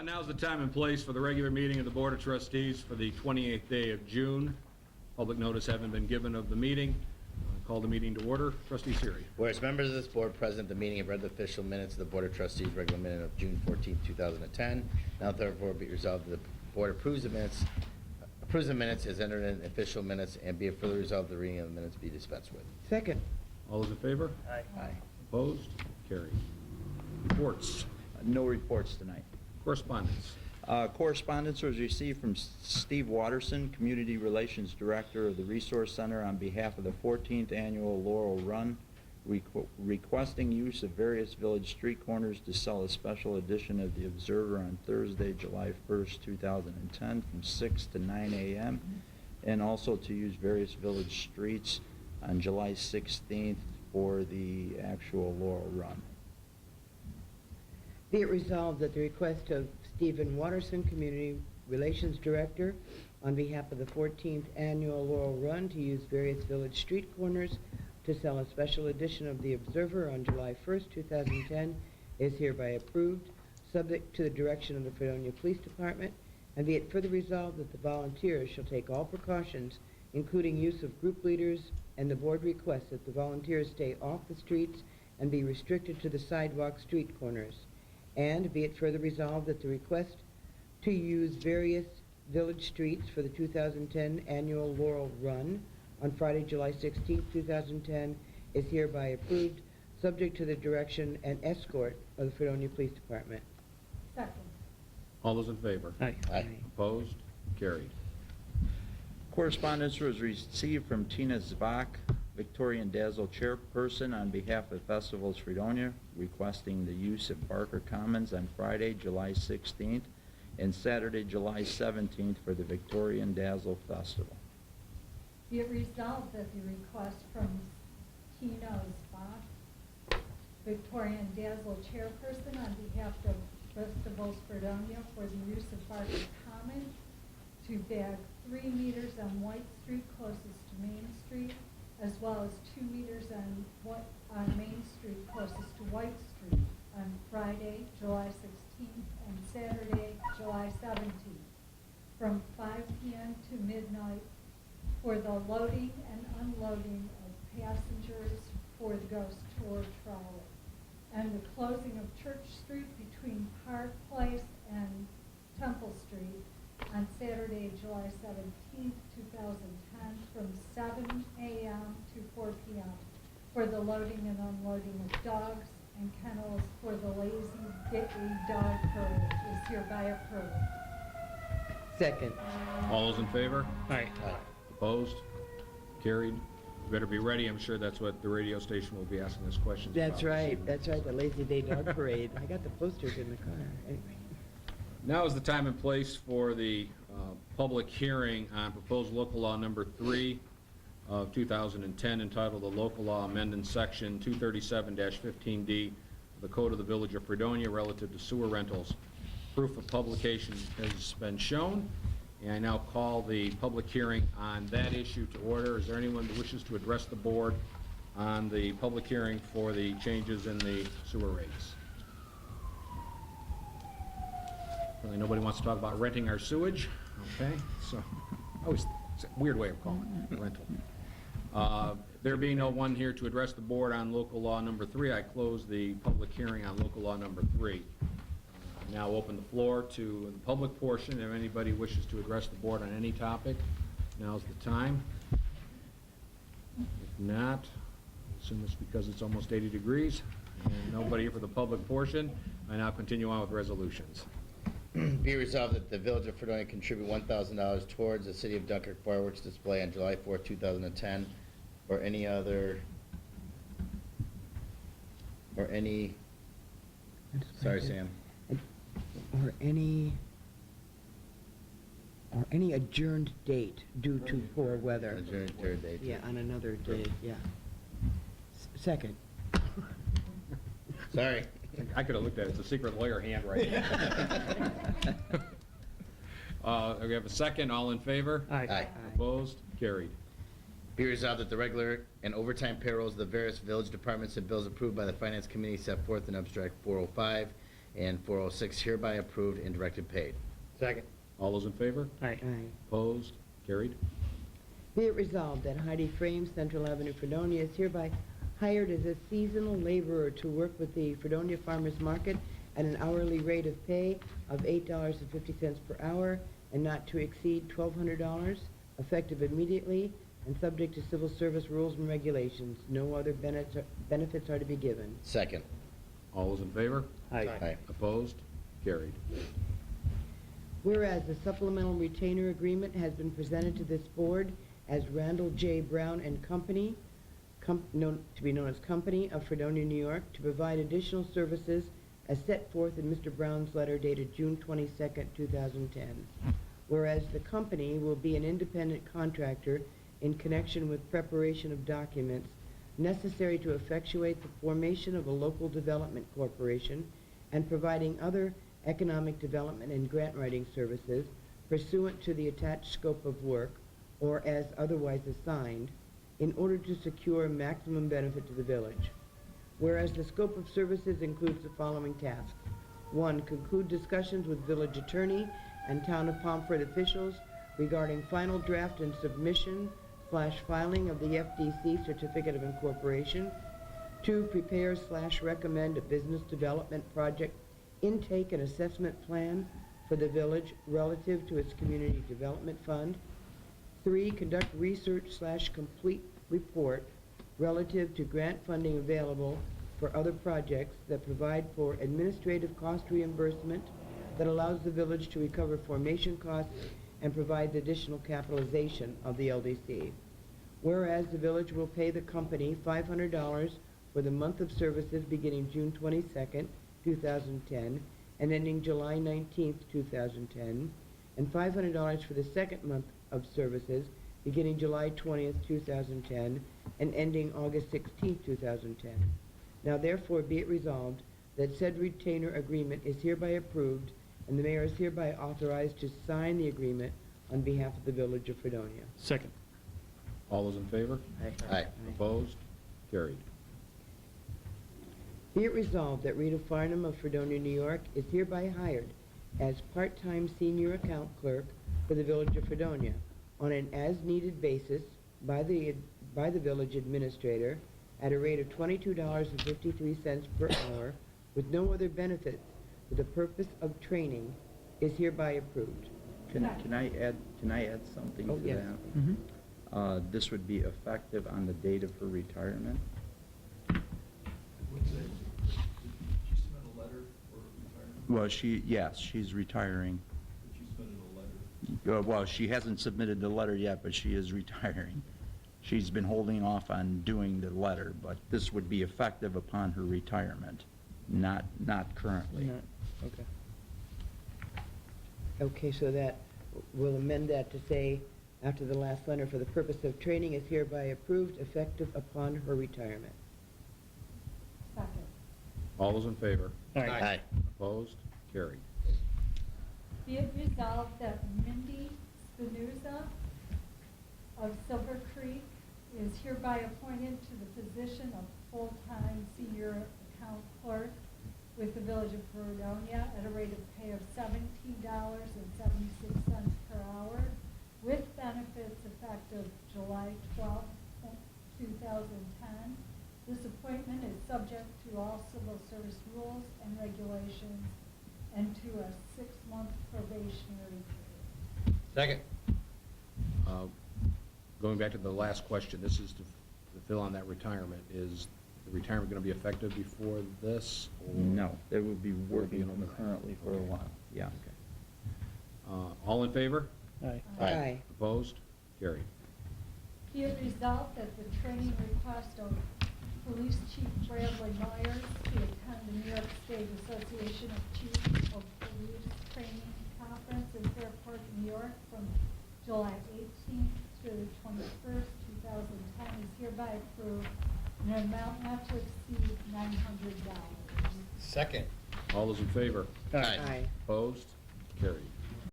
Now's the time and place for the regular meeting of the Board of Trustees for the 28th day of June. Public notice having been given of the meeting. Call the meeting to order. Trustee Siri. Whereas members of this board present at the meeting have read the official minutes of the Board of Trustees regular minute of June 14, 2010. Now therefore be resolved that the board approves the minutes as entered in official minutes, and be it further resolved the reading of the minutes be dispensed with. Second. All those in favor? Aye. Opposed? Carried. Reports. No reports tonight. Correspondence. Correspondence was received from Steve Watterson, Community Relations Director of the Resource Center, on behalf of the 14th Annual Laurel Run, requesting use of various village street corners to sell a special edition of the Observer on Thursday, July 1st, 2010, from 6 to 9 a.m., and also to use various village streets on July 16th for the actual Laurel Run. Be it resolved that the request of Stephen Watterson, Community Relations Director, on behalf of the 14th Annual Laurel Run to use various village street corners to sell a special edition of the Observer on July 1st, 2010, is hereby approved, subject to the direction of the Fredonia Police Department, and be it further resolved that the volunteers shall take all precautions, including use of group leaders, and the board requests that the volunteers stay off the streets and be restricted to the sidewalk street corners. And be it further resolved that the request to use various village streets for the 2010 Annual Laurel Run on Friday, July 16, 2010, is hereby approved, subject to the direction and escort of the Fredonia Police Department. Second. All those in favor? Aye. Opposed? Carried. Correspondence was received from Tina Zvak, Victorian Dazzle Chairperson, on behalf of Festivals Fredonia, requesting the use of Barker Commons on Friday, July 16th, and Saturday, July 17th for the Victorian Dazzle Festival. Be it resolved that the request from Tina Zvak, Victorian Dazzle Chairperson, on behalf of Festivals Fredonia for the use of Barker Commons to bag 3 meters on White Street closest to Main Street, as well as 2 meters on Main Street closest to White Street on Friday, July 16th, and Saturday, July 17th, from 5 p.m. to midnight for the loading and unloading of passengers for the Ghost Tour trolley, and the closing of Church Street between Park Place and Temple Street on Saturday, July 17th, 2010, from 7 a.m. to 4 p.m. for the loading and unloading of dogs and kennels for the Lazy Day Dog Parade is hereby approved. Second. All those in favor? Aye. Opposed? Carried. You better be ready. I'm sure that's what the radio station will be asking us questions about. That's right. That's right. The Lazy Day Dog Parade. I got the posters in the car. Anyway. Now is the time and place for the public hearing on proposed local law number 3 of 2010, entitled the Local Law Amending Section 237-15D of the Code of the Village of Fredonia relative to sewer rentals. Proof of publication has been shown, and I now call the public hearing on that issue to order. Is there anyone that wishes to address the board on the public hearing for the changes in the sewer rates? Really, nobody wants to talk about renting our sewage. Okay, so it's a weird way of calling it, rental. There being no one here to address the board on local law number 3, I close the public hearing on local law number 3. Now open the floor to the public portion. If anybody wishes to address the board on any topic, now's the time. If not, I assume it's because it's almost 80 degrees and nobody here for the public portion. I now continue on with resolutions. Be resolved that the Village of Fredonia contribute $1,000 towards the City of Dunkirk fireworks display on July 4, 2010, or any other, sorry, Sam. Or any adjourned date due to poor weather. Adjourned date. Yeah, on another day, yeah. Second. Sorry. I could have looked at it. It's a secret lawyer handwriting. We have a second. All in favor? Aye. Opposed? Carried. Be resolved that the regular and overtime payrolls of the various village departments and bills approved by the Finance Committee set forth in Abstract 405 and 406 hereby approved and directed paid. Second. All those in favor? Aye. Aye. Opposed? Carried. Be it resolved that Heidi Frame, Central Avenue, Fredonia, is hereby hired as a seasonal laborer to work with the Fredonia Farmers Market at an hourly rate of pay of $8.50 per hour and not to exceed $1,200, effective immediately and subject to civil service rules and regulations. No other benefits are to be given. Second. All those in favor? Aye. Opposed? Carried. Whereas the supplemental retainer agreement has been presented to this board as Randall J. Brown and Company, to be known as Company of Fredonia, New York, to provide additional services as set forth in Mr. Brown's letter dated June 22nd, 2010. Whereas the company will be an independent contractor in connection with preparation of documents necessary to effectuate the formation of a local development corporation and providing other economic development and grant writing services pursuant to the attached scope of work or as otherwise assigned in order to secure maximum benefit to the village. Whereas the scope of services includes the following tasks. 1. Conclude discussions with village attorney and town of Pomfret officials regarding final draft and submission/filing of the FDC Certificate of Incorporation. 2. Prepare/recommend a business development project intake and assessment plan for the village relative to its community development fund. 3. Conduct research/complete report relative to grant funding available for other projects that provide for administrative cost reimbursement that allows the village to recover formation costs and provide additional capitalization of the LDC. Whereas the village will pay the company $500 for the month of services beginning June 22nd, 2010, and ending July 19th, 2010, and $500 for the second month of services beginning July 20th, 2010, and ending August 16th, 2010. Now therefore be it resolved that said retainer agreement is hereby approved, and the mayor is hereby authorized to sign the agreement on behalf of the village of Fredonia. Second. All those in favor? Aye. Opposed? Carried. Be it resolved that Rita Farnham of Fredonia, New York is hereby hired as part-time senior account clerk for the village of Fredonia on an as-needed basis by the village administrator at a rate of $22.53 per hour with no other benefits for the purpose of training is hereby approved. Can I add something Oh, to yes. that? This would be effective on the date of her retirement. What's that? Did she submit a letter for retirement? Well, yes, she's retiring. Did she submit a letter? Well, she hasn't submitted the letter yet, but she is retiring. She's been holding off on doing the letter, but this would be effective upon her retirement, not currently. Okay. Okay, so that, we'll amend that to say, after the last letter, for the purpose of training is hereby approved, effective upon her retirement. Second. All those in favor? Aye. Opposed? Carried. Be it resolved that Mindy Spinuzza of Silver Creek is hereby appointed to the position of full-time senior account clerk with the village of Fredonia at a rate of pay of $17.76 per hour, with benefits effective July 12th, 2010. This appointment is subject to all civil service rules and regulations and to a 6-month probationary period. Second. Going back to the last question, this is to fill on that retirement. Is the retirement going to be effective before this? Or No, they will be working Working on- concurrently for a while, yeah. All in favor? Aye. Aye. Opposed? Carried. Be it resolved that the training request of Police Chief Bradley Myers to attend the New York State Association of Chiefs of Police Training Conference in Fairport, New York from July 18th through 21st, 2010 is hereby approved in an amount not to exceed $900. Second. All those in favor? Aye. Opposed? Carried.